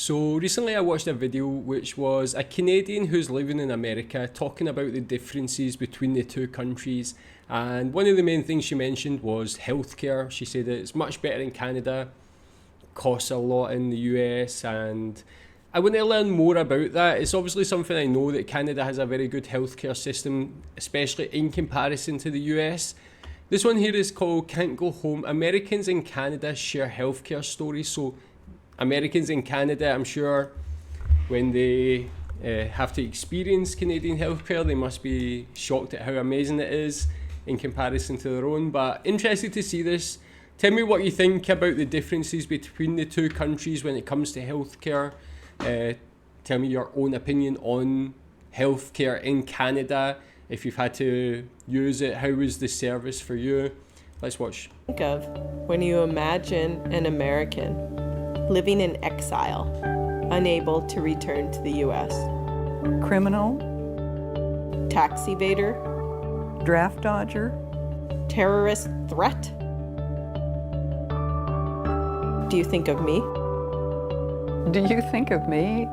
So recently I watched a video which was a Canadian who's living in America talking about the differences between the two countries, and one of the main things she mentioned was healthcare. She said that it's much better in Canada, costs a lot in the US, and I want to learn more about that. It's obviously something I know that Canada has a very good healthcare system, especially in comparison to the US. This one here is called Can't Go Home. Americans in Canada share healthcare stories. So Americans in Canada, I'm sure when they have to experience Canadian healthcare, they must be shocked at how amazing it is in comparison to their own. But interested to see this. Tell me what you think about the differences between the two countries when it comes to healthcare. Tell me your own opinion on healthcare in Canada. If you've had to use it, how was the service for you? Let's watch. Think of when you imagine an American living in exile, unable to return to the US. Criminal, Tax evader, draft dodger, terrorist threat. Do you think of me? do you think of me?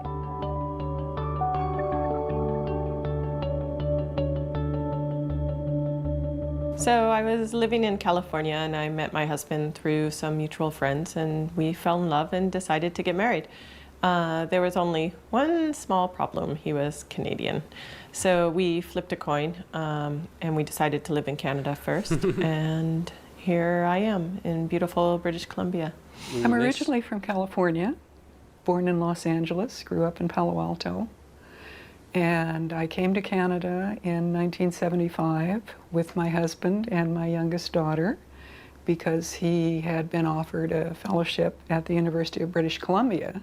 So I was living in California and I met my husband through some mutual friends, and we fell in love and decided to get married. There was only one small problem. He was Canadian. So we flipped a coin and we decided to live in Canada first. And here I am in beautiful British Columbia. I'm originally from California, born in Los Angeles, grew up in Palo Alto. And I came to Canada in 1975 with my husband and my youngest daughter because he had been offered a fellowship at the University of British Columbia.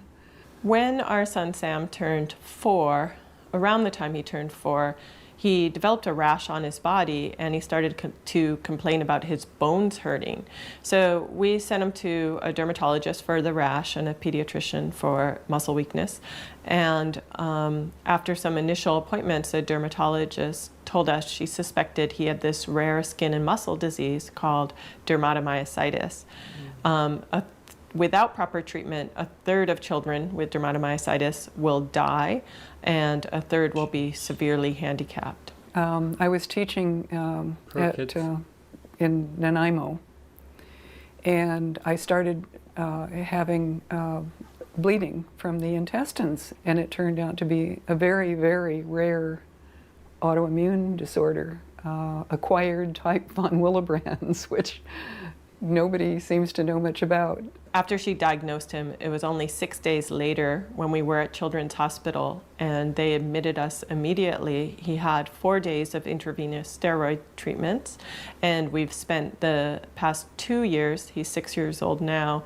When our son Sam turned 4, around the time he turned 4, he developed a rash on his body and he started to complain about his bones hurting. So we sent him to a dermatologist for the rash and a pediatrician for muscle weakness. And after some initial appointments, a dermatologist told us she suspected he had this rare skin and muscle disease called dermatomyositis. Without proper treatment, a third of children with dermatomyositis will die, and a third will be severely handicapped. I was teaching in Nanaimo, and I started having bleeding from the intestines, and it turned out to be a very, very rare autoimmune disorder, acquired type von Willebrand's, which nobody seems to know much about. After she diagnosed him, it was only 6 days later when we were at Children's Hospital and they admitted us immediately. He had 4 days of intravenous steroid treatments, and we've spent the past 2 years, he's 6 years old now,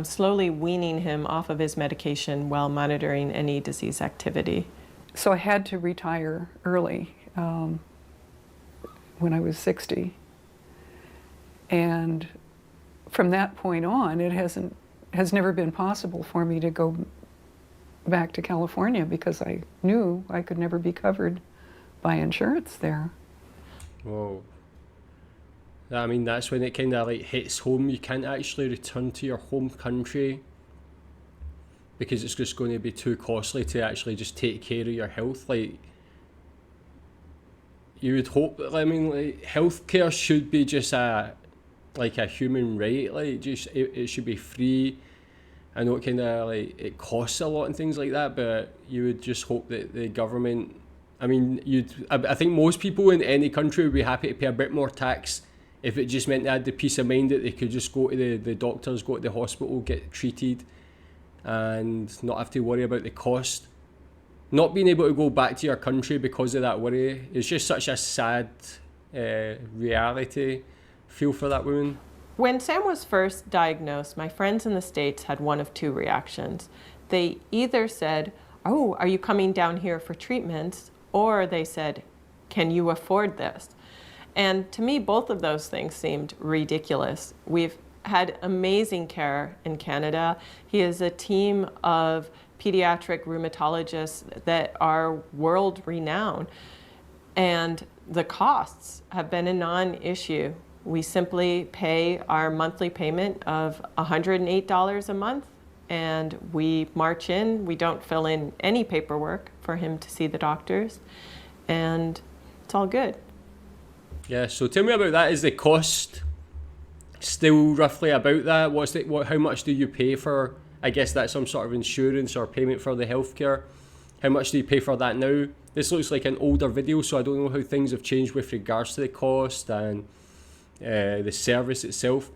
slowly weaning him off of his medication while monitoring any disease activity. So I had to retire early when I was 60. And from that point on, it has never been possible for me to go back to California because I knew I could never be covered by insurance there. Whoa. I mean, that's when it kind of like hits home. You can't actually return to your home country because it's just going to be too costly to actually just take care of your health. Like, you would hope that, I mean, like, healthcare should be just a human right. Like, just it should be free. I know it kind of like it costs a lot and things like that, but you would just hope that the government, I mean, I think most people in any country would be happy to pay a bit more tax if it just meant they had the peace of mind that they could just go to the doctors, go to the hospital, get treated and not have to worry about the cost. Not being able to go back to your country because of that worry is just such a sad reality. Feel for that woman. When Sam was first diagnosed, my friends in the States had one of two reactions. They either said, "Oh, are you coming down here for treatments?" Or they said, "Can you afford this?" And to me, both of those things seemed ridiculous. We've had amazing care in Canada. He has a team of pediatric rheumatologists that are world renowned. And the costs have been a non-issue. We simply pay our monthly payment of $108 a month, and we march in. We don't fill in any paperwork for him to see the doctors, and it's all good. Yeah, so tell me about that. Is the cost still roughly about that? How much do you pay for, I guess that's some sort of insurance or payment for the healthcare? How much do you pay for that now? This looks like an older video, so I don't know how things have changed with regards to the cost and the service itself.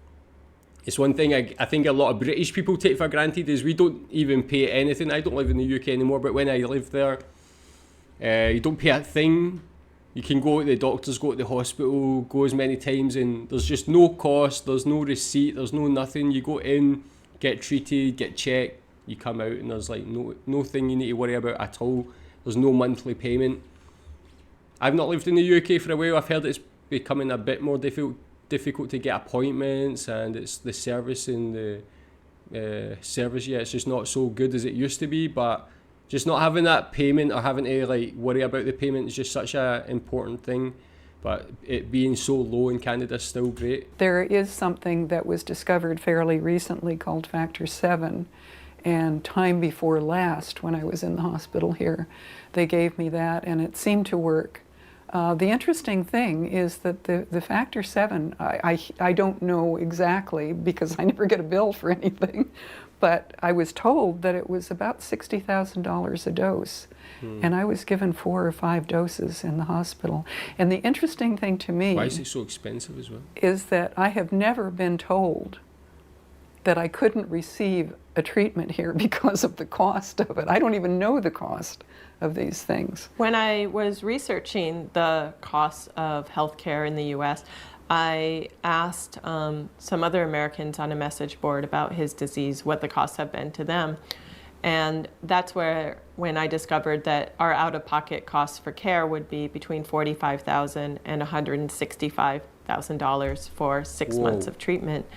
It's one thing I think a lot of British people take for granted is we don't even pay anything. I don't live in the UK anymore, but when I lived there, you don't pay a thing. You can go to the doctors, go to the hospital, go as many times, and there's just no cost, there's no receipt, there's no nothing. You go in, get treated, get checked, you come out, and there's like no thing you need to worry about at all. There's no monthly payment. I've not lived in the UK for a while. I've heard it's becoming a bit more difficult to get appointments, and it's the service in the service, yeah, it's just not so good as it used to be, but just not having that payment or having to like worry about the payment is just such an important thing. But it being so low in Canada is still great. There is something that was discovered fairly recently called Factor 7. And time before last, when I was in the hospital here, they gave me that, and it seemed to work. The interesting thing is that the Factor 7, I don't know exactly because I never get a bill for anything, but I was told that it was about $60,000 a dose. And I was given 4 or 5 doses in the hospital. And the interesting thing to me... Why is it so expensive as well? ...is that I have never been told that I couldn't receive a treatment here because of the cost of it. I don't even know the cost of these things. When I was researching the costs of healthcare in the US, I asked some other Americans on a message board about his disease, what the costs have been to them. And that's when I discovered that our out-of-pocket costs for care would be between $45,000 and $165,000 for 6 months of treatment.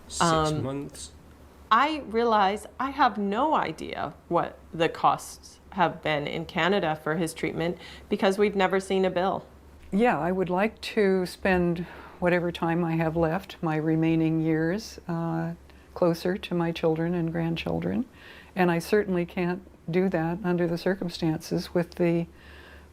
6 months? I realize I have no idea what the costs have been in Canada for his treatment because we've never seen a bill. Yeah, I would like to spend whatever time I have left, my remaining years, closer to my children and grandchildren. And I certainly can't do that under the circumstances with the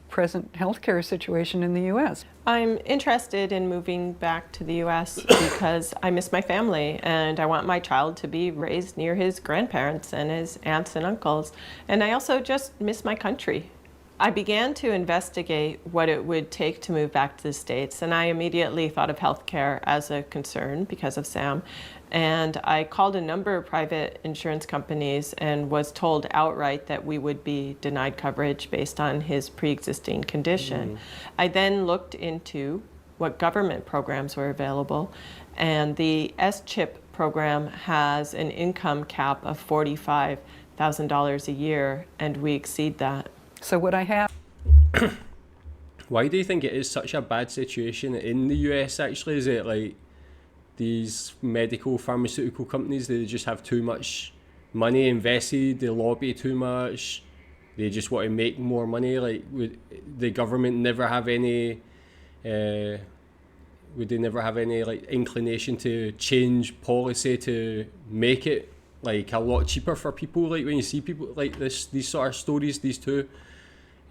present healthcare situation in the U.S. I'm interested in moving back to the U.S. because I miss my family and I want my child to be raised near his grandparents and his aunts and uncles. And I also just miss my country. I began to investigate what it would take to move back to the States, and I immediately thought of healthcare as a concern because of Sam. And I called a number of private insurance companies and was told outright that we would be denied coverage based on his pre-existing condition. I then looked into what government programs were available, and the S-CHIP program has an income cap of $45,000 a year, and we exceed that. So what I have... Why do you think it is such a bad situation in the US actually? Is it like these medical pharmaceutical companies, they just have too much money invested, they lobby too much, they just want to make more money? Like, would the government never have any like inclination to change policy to make it like a lot cheaper for people? Like when you see people like these sort of stories, these two,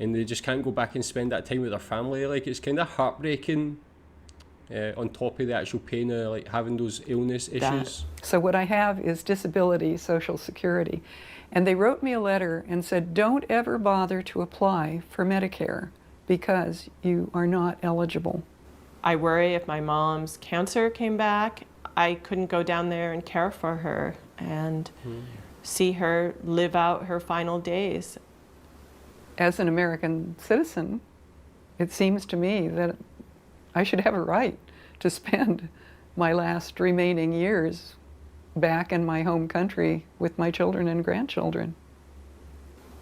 and they just can't go back and spend that time with their family, like it's kind of heartbreaking. On top of the actual pain of like having those illness issues. So what I have is disability Social Security. And they wrote me a letter and said, don't ever bother to apply for Medicare because you are not eligible. I worry if my mom's cancer came back, I couldn't go down there and care for her and see her live out her final days. As an American citizen, it seems to me that I should have a right to spend my last remaining years back in my home country with my children and grandchildren.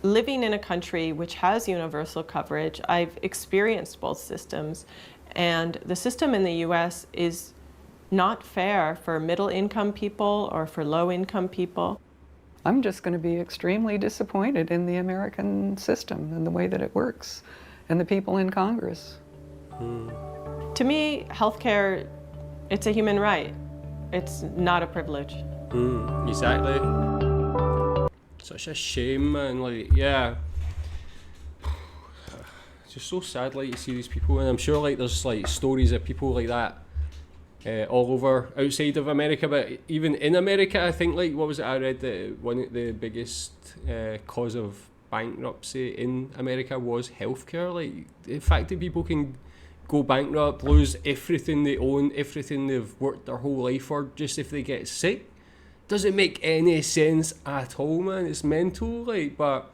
Living in a country which has universal coverage, I've experienced both systems, and the system in the US is not fair for middle-income people or for low-income people. I'm just going to be extremely disappointed in the American system and the way that it works, and the people in Congress. To me, healthcare, it's a human right. It's not a privilege. Exactly. Such a shame, man. Like, yeah. It's just so sad, like, to see these people, and I'm sure, like, there's, like, stories of people like that all over outside of America, but even in America, I think, like, what was it I read, that one of the biggest cause of bankruptcy in America was healthcare. Like, the fact that people can go bankrupt, lose everything they own, everything they've worked their whole life for, just if they get sick, doesn't make any sense at all, man. It's mental, like, but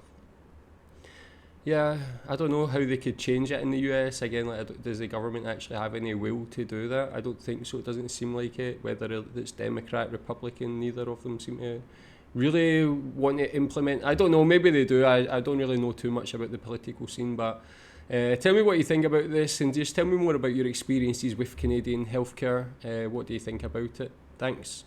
yeah, I don't know how they could change it in the US. Again, like, does the government actually have any will to do that? I don't think so. It doesn't seem like it. Whether it's Democrat, Republican, neither of them seem to really want to implement. I don't know. Maybe they do. I don't really know too much about the political scene, but tell me what you think about this, and just tell me more about your experiences with Canadian healthcare. What do you think about it? Thanks.